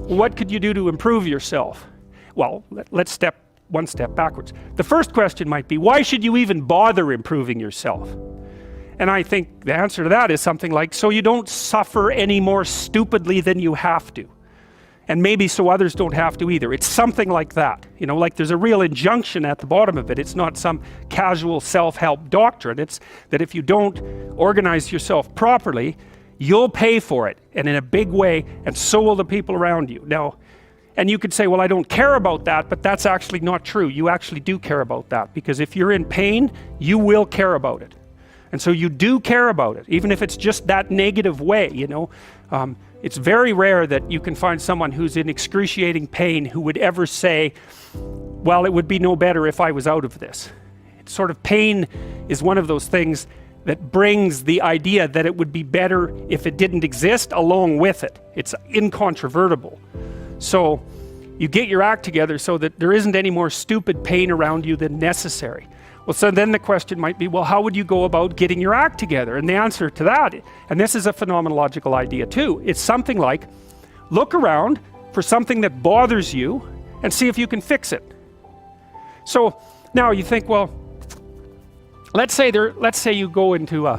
what could you do to improve yourself? Well, let's step one step backwards. The first question might be, why should you even bother improving yourself? And I think the answer to that is something like, so you don't suffer any more stupidly than you have to. And maybe so others don't have to either. It's something like that. You know, like there's a real injunction at the bottom of it. It's not some casual self-help doctrine. It's that if you don't organize yourself properly, you'll pay for it, and in a big way, and so will the people around you. Now, and you could say, well, I don't care about that, but that's actually not true. You actually do care about that, because if you're in pain, you will care about it. And so you do care about it, even if it's just that negative way, you know. It's very rare that you can find someone who's in excruciating pain who would ever say, well, it would be no better if I was out of this. It's sort of, pain is one of those things that brings the idea that it would be better if it didn't exist along with it. It's incontrovertible. So you get your act together so that there isn't any more stupid pain around you than necessary. Well, so then the question might be, well, how would you go about getting your act together? And the answer to that, and this is a phenomenological idea too, it's something like, look around for something that bothers you and see if you can fix it. So now you think, well, let's say you go into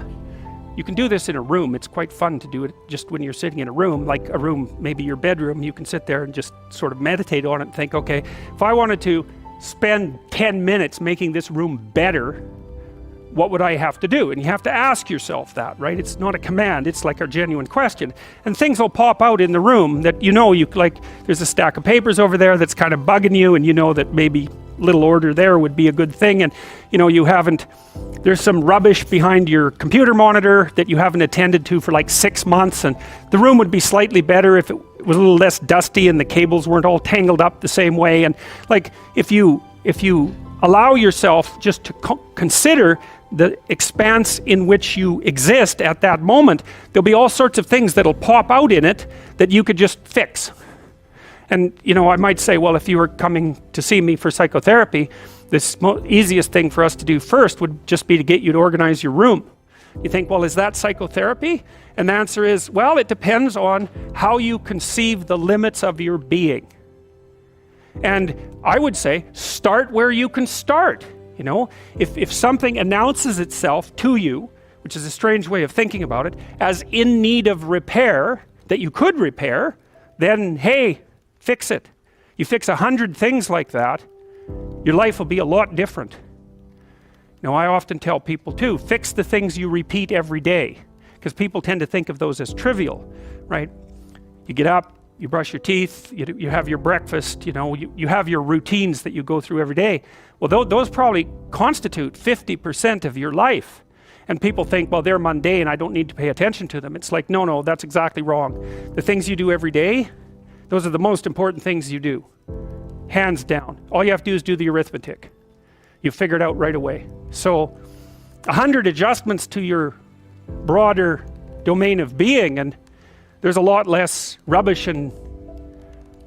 you can do this in a room. It's quite fun to do it just when you're sitting in a room, like a room, maybe your bedroom. You can sit there and just sort of meditate on it and think, okay, if I wanted to spend 10 minutes making this room better, what would I have to do? And you have to ask yourself that, right? It's not a command, it's like a genuine question. And things will pop out in the room that you know, like there's a stack of papers over there that's kind of bugging you, and you know that maybe little order there would be a good thing, and you know, there's some rubbish behind your computer monitor that you haven't attended to for like 6 months, and the room would be slightly better if it was a little less dusty and the cables weren't all tangled up the same way. And like if you allow yourself just to consider the expanse in which you exist at that moment, there'll be all sorts of things that'll pop out in it that you could just fix. And you know, I might say, well, if you were coming to see me for psychotherapy, the easiest thing for us to do first would just be to get you to organize your room. You think, well, is that psychotherapy? And the answer is, well, it depends on how you conceive the limits of your being. And I would say, start where you can start. You know, if something announces itself to you, which is a strange way of thinking about it, as in need of repair, that you could repair, then hey, fix it. You fix 100 things like that, your life will be a lot different. Now, I often tell people too, fix the things you repeat every day, because people tend to think of those as trivial, right? You get up, you brush your teeth, you have your breakfast, you know, you have your routines that you go through every day. Well, those probably constitute 50% of your life. And people think, well, they're mundane, I don't need to pay attention to them. It's like, no, that's exactly wrong. The things you do every day, those are the most important things you do. Hands down. All you have to do is do the arithmetic. You figure it out right away. So 100 adjustments to your broader domain of being, and there's a lot less rubbish around,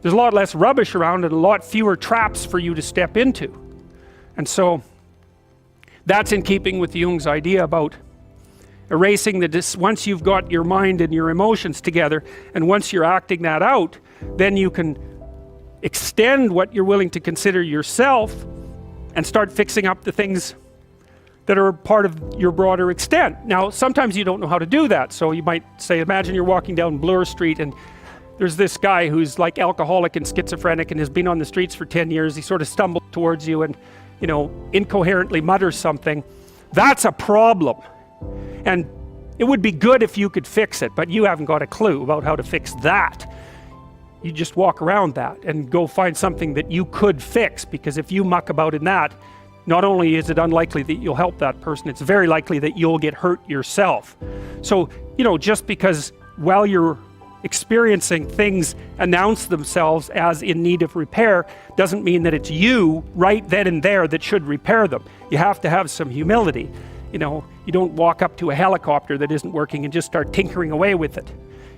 and a lot fewer traps for you to step into. And so that's in keeping with Jung's idea about erasing once you've got your mind and your emotions together, and once you're acting that out, then you can extend what you're willing to consider yourself and start fixing up the things that are part of your broader extent. Now, sometimes you don't know how to do that. So you might say, imagine you're walking down Bloor Street and there's this guy who's like alcoholic and schizophrenic and has been on the streets for 10 years. He sort of stumbles towards you and, you know, incoherently mutters something. That's a problem. And it would be good if you could fix it, but you haven't got a clue about how to fix that. You just walk around that and go find something that you could fix, because if you muck about in that, not only is it unlikely that you'll help that person, it's very likely that you'll get hurt yourself. So, you know, just because while you're experiencing things announce themselves as in need of repair, doesn't mean that it's you right then and there that should repair them. You have to have some humility. You know, you don't walk up to a helicopter that isn't working and just start tinkering away with it.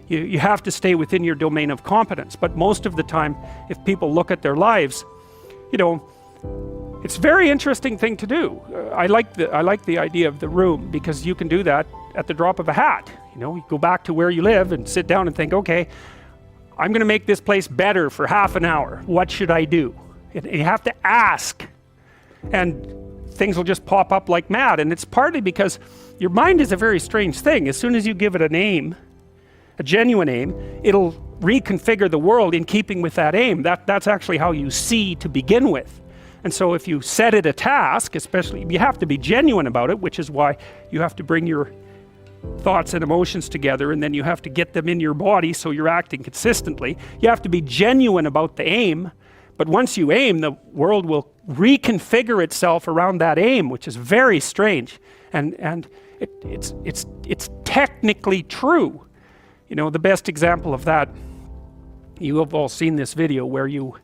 You have to stay within your domain of competence. But most of the time, if people look at their lives, you know, it's a very interesting thing to do. I like the idea of the room, because you can do that at the drop of a hat. You know, you go back to where you live and sit down and think, okay, I'm gonna make this place better for half an hour. What should I do? And you have to ask. And things will just pop up like mad. And it's partly because your mind is a very strange thing. As soon as you give it a name, a genuine aim, it'll reconfigure the world in keeping with that aim. That's actually how you see to begin with. And so if you set it a task, especially, you have to be genuine about it, which is why you have to bring your thoughts and emotions together, and then you have to get them in your body so you're acting consistently. You have to be genuine about the aim, but once you aim, the world will reconfigure itself around that aim, which is very strange. And it's technically true. You know, the best example of that, you have all seen this video where you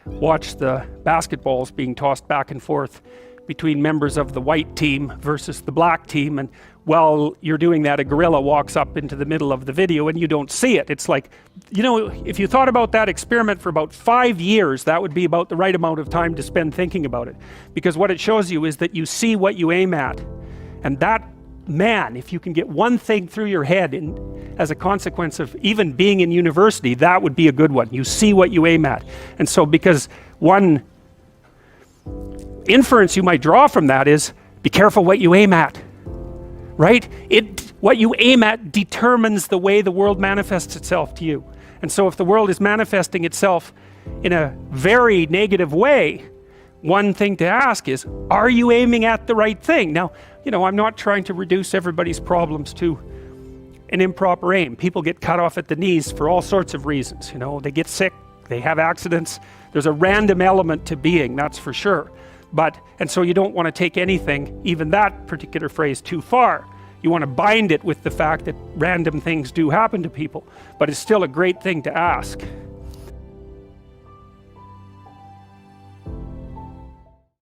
watch the basketballs being tossed back and forth between members of the white team versus the black team, and while you're doing that, a gorilla walks up into the middle of the video and you don't see it. It's like, you know, if you thought about that experiment for about 5 years, that would be about the right amount of time to spend thinking about it, because what it shows you is that you see what you aim at. And that, man, if you can get one thing through your head as a consequence of even being in university, that would be a good one. You see what you aim at. And so, because one inference you might draw from that is, be careful what you aim at, right? What you aim at determines the way the world manifests itself to you. And so if the world is manifesting itself in a very negative way, one thing to ask is, are you aiming at the right thing? Now, you know, I'm not trying to reduce everybody's problems to an improper aim. People get cut off at the knees for all sorts of reasons. You know, they get sick, they have accidents. There's a random element to being, that's for sure. And so you don't want to take anything, even that particular phrase, too far. You want to bind it with the fact that random things do happen to people, but it's still a great thing to ask.